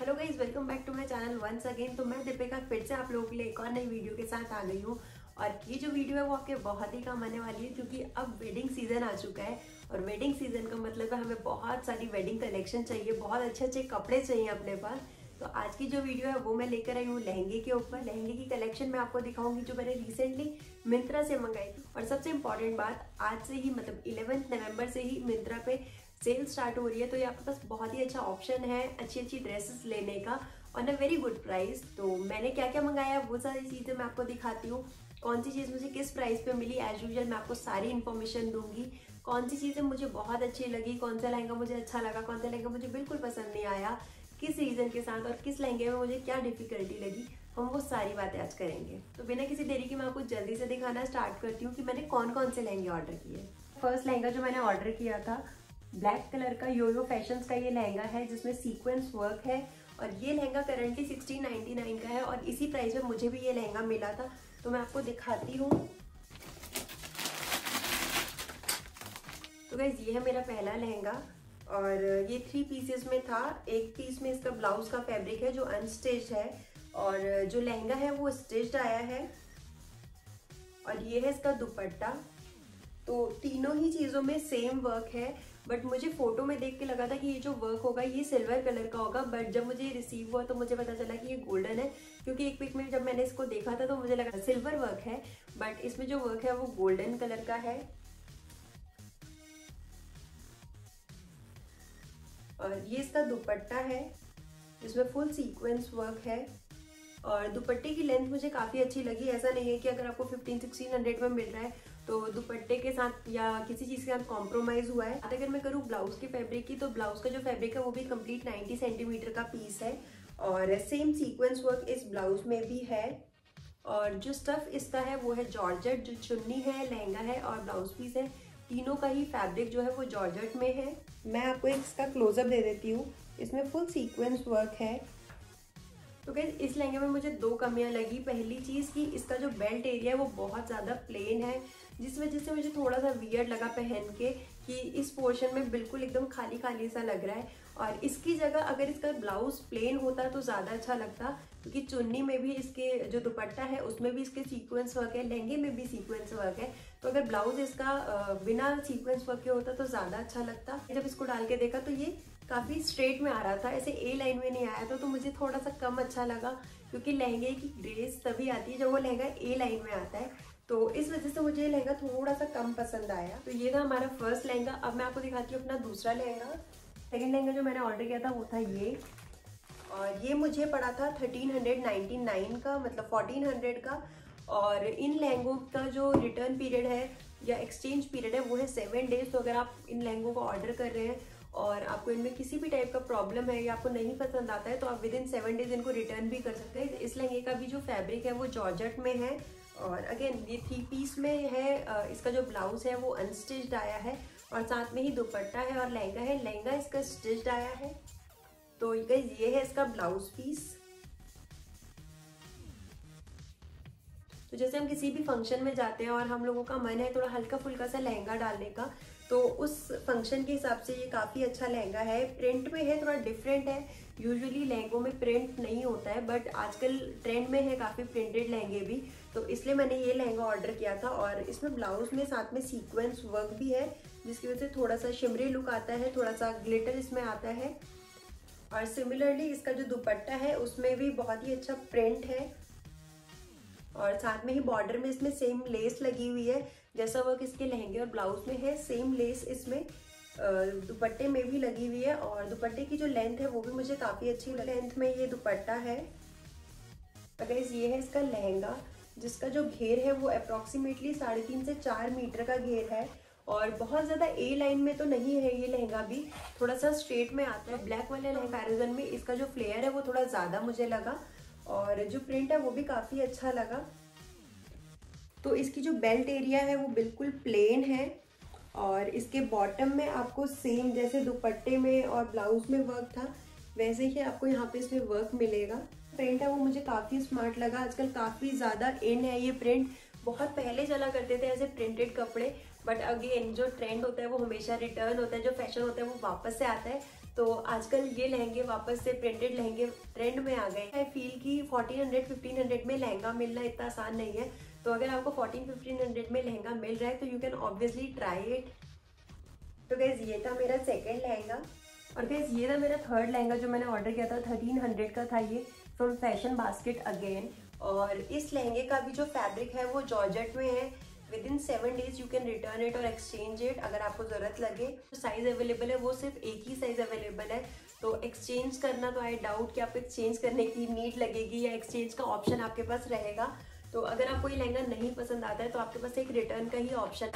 Hello guys, welcome back to my channel once again. तो मैं दीपिका फिर से आप लोगों के लिए एक और नई वीडियो के साथ आ गई हूँ। और ये जो वीडियो है वो आपके बहुत ही काम आने वाली है, क्योंकि अब वेडिंग सीजन आ चुका है। और वेडिंग सीजन का मतलब है हमें बहुत सारी वेडिंग कलेक्शन चाहिए, बहुत अच्छे अच्छे कपड़े चाहिए अपने पास। तो आज की जो वीडियो है वो मैं लेकर आई हूँ लहंगे के ऊपर। लहंगे की कलेक्शन मैं आपको दिखाऊंगी जो मैंने रिसेंटली मिंत्रा से मंगाई थी। और सबसे इम्पोर्टेंट बात, आज से ही मतलब 11 नवंबर से ही मिंत्रा पे सेल स्टार्ट हो रही है। तो ये आपके पास बहुत ही अच्छा ऑप्शन है अच्छी अच्छी ड्रेसेस लेने का on a very good price. तो मैंने क्या क्या मंगाया वो सारी चीज़ें मैं आपको दिखाती हूँ। कौन सी चीज़ मुझे किस प्राइस पे मिली, एज यूजुअल मैं आपको सारी इन्फॉर्मेशन दूंगी। कौन सी चीज़ें मुझे बहुत अच्छी लगी, कौन सा लहंगा मुझे अच्छा लगा, कौन सा लहंगा मुझे बिल्कुल पसंद नहीं आया, किस रीज़न के साथ, और किस लहंगे में मुझे क्या डिफिकल्टी लगी, हम वो सारी बातें आज करेंगे। तो बिना किसी देरी के मैं आपको जल्दी से दिखाना स्टार्ट करती हूँ कि मैंने कौन कौन से लहंगे ऑर्डर किए। फर्स्ट लहंगा जो मैंने ऑर्डर किया था ब्लैक कलर का योयो फैशंस का ये लहंगा है जिसमें सीक्वेंस वर्क है। और ये लहंगा करंटली 1699 का है और इसी प्राइस में मुझे भी ये लहंगा मिला था। तो मैं आपको दिखाती हूँ। तो गाइस ये है मेरा पहला लहंगा और ये 3 पीसेस में था। एक पीस में इसका ब्लाउज का फैब्रिक है जो अनस्टिच्ड है और जो लहंगा है वो स्टिच्ड आया है। और ये है इसका दुपट्टा। तो तीनों ही चीज़ों में सेम वर्क है, बट मुझे फोटो में देख के लगा था कि ये जो वर्क होगा ये सिल्वर कलर का होगा, बट जब मुझे रिसीव हुआ तो मुझे पता चला कि ये गोल्डन है। क्योंकि एक पिक में जब मैंने इसको देखा था तो मुझे लगा सिल्वर वर्क है, बट इसमें जो वर्क है वो गोल्डन कलर का है। और ये इसका दुपट्टा है जिसमें फुल सीक्वेंस वर्क है। और दुपट्टे की लेंथ मुझे काफ़ी अच्छी लगी। ऐसा नहीं है कि अगर आपको 1500-1600 में मिल रहा है तो दुपट्टे के साथ या किसी चीज़ के साथ कॉम्प्रोमाइज़ हुआ है। अगर मैं करूँ ब्लाउज के फैब्रिक की, तो ब्लाउज का जो फैब्रिक है वो भी कंप्लीट 90 सेंटीमीटर का पीस है और सेम सीक्वेंस वर्क इस ब्लाउज में भी है। और जो स्टफ इसका है वो है जॉर्जेट। जो चुन्नी है, लहंगा है और ब्लाउज पीस है, तीनों का ही फैब्रिक जो है वो जॉर्जेट में है। मैं आपको इसका क्लोजअप दे देती हूँ। इसमें फुल सीक्वेंस वर्क है। तो गाइस इस लहंगे में मुझे 2 कमियां लगी। पहली चीज़ कि इसका जो बेल्ट एरिया है वो बहुत ज़्यादा प्लेन है, जिस वजह से मुझे थोड़ा सा वियर्ड लगा पहन के कि इस पोर्शन में बिल्कुल एकदम खाली खाली सा लग रहा है। और इसकी जगह अगर इसका ब्लाउज प्लेन होता तो ज़्यादा अच्छा लगता, क्योंकि चुन्नी में भी इसके जो दुपट्टा है उसमें भी इसके सीक्वेंस वर्क है, लहंगे में भी सीक्वेंस वर्क है। तो अगर ब्लाउज इसका बिना सीक्वेंस वर्क के होता तो ज़्यादा अच्छा लगता। जब इसको डाल के देखा तो ये काफ़ी स्ट्रेट में आ रहा था, ऐसे ए लाइन में नहीं आया था। तो मुझे थोड़ा सा कम अच्छा लगा, क्योंकि लहंगे की ग्रेस तभी आती है जब वो लहंगा ए लाइन में आता है। तो इस वजह से मुझे ये लहंगा थोड़ा सा कम पसंद आया। तो ये था हमारा फर्स्ट लहंगा। अब मैं आपको दिखाती हूँ अपना दूसरा लहंगा। सेकेंड लहंगा जो मैंने ऑर्डर किया था वो था ये, और ये मुझे पड़ा था 1399 का, मतलब 1400 का। और इन लहंगों का जो रिटर्न पीरियड है या एक्सचेंज पीरियड है वो है 7 डेज। तो अगर आप इन लहंगों को ऑर्डर कर रहे हैं और आपको इनमें किसी भी टाइप का प्रॉब्लम है या आपको नहीं पसंद आता है तो आप विदिन 7 डेज इनको रिटर्न भी कर सकते हैं। इस लहंगे का भी जो फैब्रिक है वो जॉर्जेट में है और अगेन ये 3 पीस में है। इसका जो ब्लाउज है वो अनस्टिच्ड आया है और साथ में ही दुपट्टा है और लहंगा है। लहंगा इसका स्टिच्ड आया है। तो ये है इसका ब्लाउज पीस। तो जैसे हम किसी भी फंक्शन में जाते हैं और हम लोगों का मन है थोड़ा हल्का फुल्का सा लहंगा डालने का, तो उस फंक्शन के हिसाब से ये काफ़ी अच्छा लहंगा है। प्रिंट में है, थोड़ा डिफरेंट है। यूजुअली लहंगों में प्रिंट नहीं होता है, बट आजकल ट्रेंड में है काफ़ी प्रिंटेड लहंगे भी। तो इसलिए मैंने ये लहंगा ऑर्डर किया था। और इसमें ब्लाउज में साथ में सीक्वेंस वर्क भी है, जिसकी वजह से थोड़ा सा शिमरी लुक आता है, थोड़ा सा ग्लिटर इसमें आता है। और सिमिलरली इसका जो दुपट्टा है उसमें भी बहुत ही अच्छा प्रिंट है और साथ में ही बॉर्डर में इसमें सेम लेस लगी हुई है। जैसा वर्क इसके लहंगे और ब्लाउज में है सेम लेस इसमें दुपट्टे में भी लगी हुई है। और दुपट्टे की जो लेंथ है वो भी मुझे काफ़ी अच्छी लेंथ में ये दुपट्टा है। अगर ये है इसका लहंगा, जिसका जो घेर है वो अप्रॉक्सीमेटली 3.5 से 4 मीटर का घेर है और बहुत ज़्यादा ए लाइन में तो नहीं है। ये लहंगा भी थोड़ा सा स्ट्रेट में आता है। ब्लैक वाले कंपैरिजन में इसका जो फ्लेयर है वो थोड़ा ज़्यादा मुझे लगा और जो प्रिंट है वो भी काफ़ी अच्छा लगा। तो इसकी जो बेल्ट एरिया है वो बिल्कुल प्लेन है और इसके बॉटम में आपको सेम जैसे दुपट्टे में और ब्लाउज में वर्क था वैसे ही आपको यहाँ पे इसमें वर्क मिलेगा। प्रिंट है वो मुझे काफ़ी स्मार्ट लगा। आजकल काफ़ी ज़्यादा इन है ये प्रिंट। बहुत पहले चला करते थे ऐसे प्रिंटेड कपड़े, बट अगेन जो ट्रेंड होता है वो हमेशा रिटर्न होता है, जो फैशन होता है वो वापस से आता है। तो आजकल ये लहंगे वापस से प्रिंटेड लहंगे ट्रेंड में आ गए। आई फील कि 1400-1500 में लहंगा मिलना इतना आसान नहीं है। तो अगर आपको 1400-1500 में लहंगा मिल रहा है तो you can obviously try it. तो गैस ये था मेरा सेकेंड लहंगा। और गैस ये था मेरा थर्ड लहंगा जो मैंने ऑर्डर किया था। 1300 का था ये, फ्रॉम फैशन बास्केट अगेन। और इस लहंगे का भी जो फैब्रिक है वो जॉर्जेट में है। With in 7 days you can return it और एक्सचेंज इट अगर आपको ज़रूरत लगे। जो साइज़ अवेलेबल है वो सिर्फ एक ही साइज़ अवेलेबल है, तो एक्सचेंज करना तो आई डाउट कि आपको एक्सचेंज करने की नीड लगेगी या एक्सचेंज का ऑप्शन आपके पास रहेगा। तो अगर आपको ये लहंगा नहीं पसंद आता है तो आपके पास एक रिटर्न का ही ऑप्शन।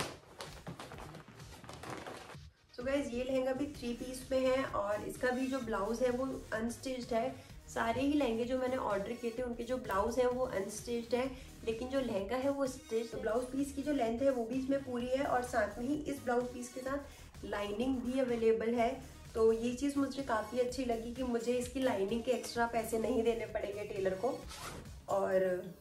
तो गाइज ये लहंगा भी 3 पीस में है और इसका भी जो ब्लाउज है वो अनस्टिच्ड है। सारे ही लहंगे जो मैंने ऑर्डर किए थे उनके जो ब्लाउज हैं वो अनस्टिच्ड है, लेकिन जो लहंगा है वो स्टिच। ब्लाउज पीस की जो लेंथ है वो भी इसमें पूरी है और साथ में ही इस ब्लाउज पीस के साथ लाइनिंग भी अवेलेबल है। तो ये चीज़ मुझे काफ़ी अच्छी लगी कि मुझे इसकी लाइनिंग के एक्स्ट्रा पैसे नहीं देने पड़ेंगे टेलर को। और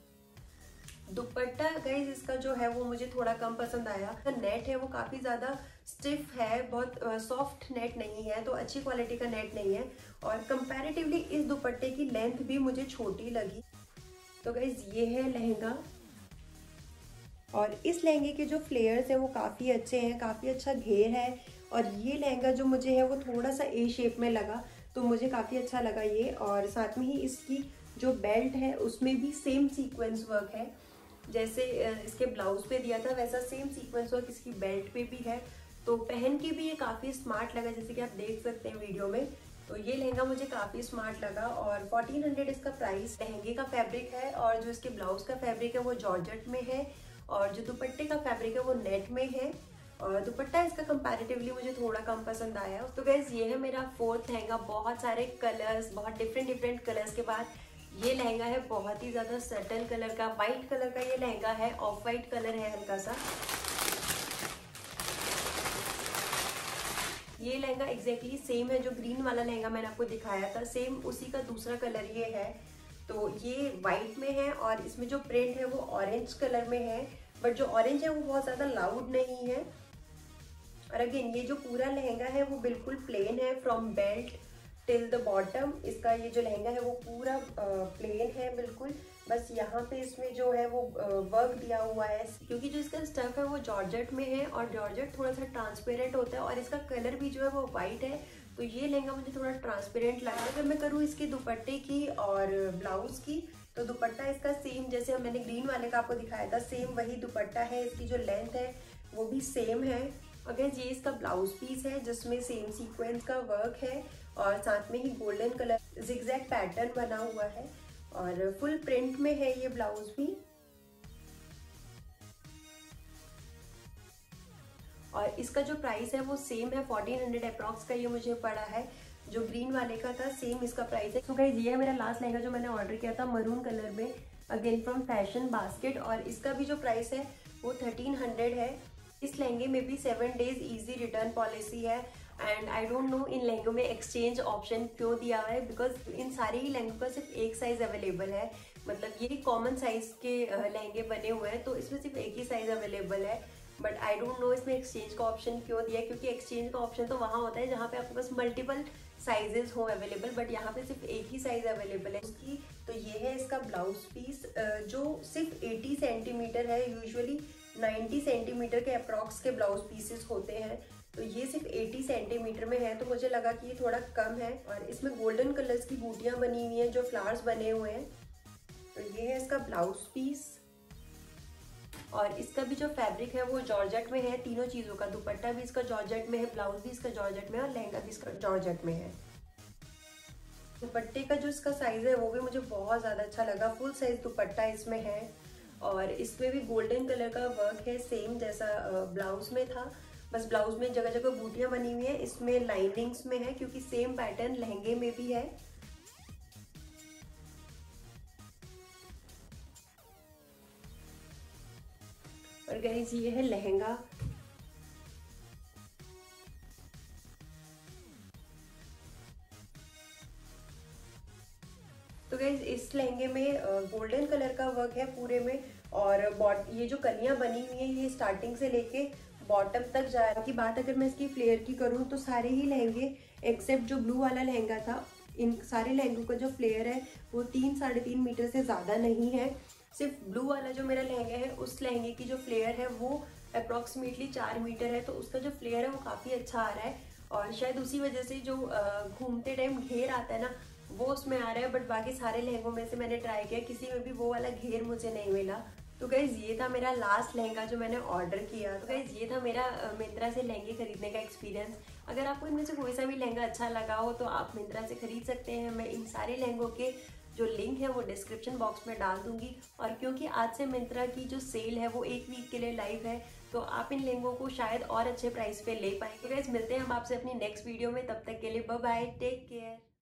दुपट्टा गाइज इसका जो है वो मुझे थोड़ा कम पसंद आया। नेट है वो काफ़ी ज़्यादा स्टिफ है, बहुत सॉफ्ट नेट नहीं है, तो अच्छी क्वालिटी का नेट नहीं है। और कंपैरेटिवली इस दुपट्टे की लेंथ भी मुझे छोटी लगी। तो गाइज ये है लहंगा और इस लहंगे के जो फ्लेयर्स हैं वो काफ़ी अच्छे हैं, काफ़ी अच्छा घेर है। और ये लहंगा जो मुझे है वो थोड़ा सा ए शेप में लगा, तो मुझे काफ़ी अच्छा लगा ये। और साथ में ही इसकी जो बेल्ट है उसमें भी सेम सीक्वेंस वर्क है, जैसे इसके ब्लाउज पे दिया था वैसा सेम सीक्वेंस वर्क इसकी बेल्ट पे भी है। तो पहन के भी ये काफ़ी स्मार्ट लगा, जैसे कि आप देख सकते हैं वीडियो में। तो ये लहंगा मुझे काफ़ी स्मार्ट लगा और 1400 इसका प्राइस। लहंगे का फैब्रिक है और जो इसके ब्लाउज का फैब्रिक है वो जॉर्जेट में है और जो दुपट्टे का फैब्रिक है वो नेट में है। और दुपट्टा इसका कंपैरेटिवली मुझे थोड़ा कम पसंद आया। तो गाइस ये है मेरा फोर्थ लहंगा। बहुत सारे कलर्स, बहुत डिफरेंट कलर्स के बाद ये लहंगा है बहुत ही ज़्यादा सटल कलर का, वाइट कलर का ये लहंगा है। ऑफ वाइट कलर है हल्का सा। ये लहंगा एग्जैक्टली सेम है जो ग्रीन वाला लहंगा मैंने आपको दिखाया था, सेम उसी का दूसरा कलर ये है। तो ये वाइट में है और इसमें जो प्रिंट है वो ऑरेंज कलर में है, बट जो ऑरेंज है वो बहुत ज़्यादा लाउड नहीं है। और अगेन ये जो पूरा लहंगा है वो बिल्कुल प्लेन है, from belt till the bottom. इसका ये जो लहंगा है वो पूरा प्लेन है बिल्कुल। बस यहाँ पे इसमें जो है वो वर्क दिया हुआ है, क्योंकि जो इसका स्टफ है वो जॉर्जेट में है और जॉर्जेट थोड़ा सा ट्रांसपेरेंट होता है और इसका कलर भी जो है वो वाइट है। तो ये लहंगा मुझे थोड़ा ट्रांसपेरेंट लगा। अगर मैं करूँ इसके दुपट्टे की और ब्लाउज की, तो दुपट्टा इसका सेम जैसे मैंने ग्रीन वाले का आपको दिखाया था, सेम वही दुपट्टा है। इसकी जो लेंथ है वो भी सेम है। अगर ये इसका ब्लाउज पीस है जिसमें सेम सीक्वेंस का वर्क है और साथ में ही गोल्डन कलर जिगजैग पैटर्न बना हुआ है और फुल प्रिंट में है ये ब्लाउज भी। और इसका जो प्राइस है वो सेम है, 1400 अप्रॉक्स का ये मुझे पड़ा है। जो ग्रीन वाले का था सेम इसका प्राइस है। तो गाइस ये है मेरा लास्ट लहंगा जो मैंने ऑर्डर किया था मरून कलर में, अगेन फ्रॉम फैशन बास्केट। और इसका भी जो प्राइस है वो 1300 है। इस लहंगे में भी 7 days इजी रिटर्न पॉलिसी है। एंड आई डोंट नो इन लहंगों में एक्सचेंज ऑप्शन क्यों दिया हुआ है, बिकॉज इन सारे ही लहंगों का सिर्फ एक साइज अवेलेबल है। मतलब ये कॉमन साइज के लहंगे बने हुए हैं तो इसमें सिर्फ एक ही साइज अवेलेबल है। बट आई डोंट नो इसमें एक्सचेंज का ऑप्शन क्यों दिया है, क्योंकि एक्सचेंज का ऑप्शन तो वहाँ होता है जहाँ पे आपके पास मल्टीपल साइजेस हो अवेलेबल, बट यहाँ पे सिर्फ एक ही साइज अवेलेबल है उसकी। तो ये है इसका ब्लाउज पीस जो सिर्फ 80 सेंटीमीटर है। यूजुअली 90 सेंटीमीटर के अप्रॉक्स के ब्लाउज पीसेस होते हैं, तो ये सिर्फ 80 सेंटीमीटर में है, तो मुझे लगा कि ये थोड़ा कम है। और इसमें गोल्डन कलर्स की बूटियां बनी हुई हैं जो फ्लावर्स बने हुए हैं। तो ये है इसका ब्लाउज पीस और इसका भी जो फैब्रिक है वो जॉर्जेट में है। तीनों चीज़ों का, दुपट्टा भी इसका जॉर्जेट में है, ब्लाउज भी इसका जॉर्जेट में है और लहंगा भी इसका जॉर्जेट में है। दुपट्टे का जो इसका साइज है वो भी मुझे बहुत ज़्यादा अच्छा लगा। फुल साइज दुपट्टा इसमें है और इसमें भी गोल्डन कलर का वर्क है, सेम जैसा ब्लाउज में था। बस ब्लाउज में जगह जगह बूटियां बनी हुई हैं, इसमें लाइनिंग्स में है क्योंकि सेम पैटर्न लहंगे में भी है। और गाइस ये है लहंगा। तो गाइस इस लहंगे में गोल्डन कलर का वर्क है पूरे में और ये जो कलियां बनी हुई हैं ये स्टार्टिंग से लेके बॉटम तक जा रहा है। की बात अगर मैं इसकी फ्लेयर की करूँ तो सारे ही लहंगे एक्सेप्ट जो ब्लू वाला लहंगा था, इन सारे लहंगों का जो फ्लेयर है वो 3-3.5 मीटर से ज़्यादा नहीं है। सिर्फ ब्लू वाला जो मेरा लहंगा है उस लहंगे की जो फ्लेयर है वो अप्रॉक्सीमेटली 4 मीटर है, तो उसका जो फ्लेयर है वो काफ़ी अच्छा आ रहा है। और शायद उसी वजह से जो घूमते टाइम घेर आता है ना वो उसमें आ रहा है। बट बाकी सारे लहंगों में से मैंने ट्राई किया, किसी में भी वो वाला घेर मुझे नहीं मिला। तो गाइज ये था मेरा लास्ट लहंगा जो मैंने ऑर्डर किया। तो गाइज ये था मेरा मिंत्रा से लहंगे खरीदने का एक्सपीरियंस। अगर आपको इनमें से कोई सा भी लहंगा अच्छा लगा हो तो आप मिंत्रा से खरीद सकते हैं। मैं इन सारे लहंगों के जो लिंक है वो डिस्क्रिप्शन बॉक्स में डाल दूंगी। और क्योंकि आज से मिंत्रा की जो सेल है वो 1 वीक के लिए लाइव है, तो आप इन लहंगों को शायद और अच्छे प्राइस पे ले पाएंगे। तो गाइज मिलते हैं हम आपसे अपनी नेक्स्ट वीडियो में, तब तक के लिए बाय बाय, टेक केयर।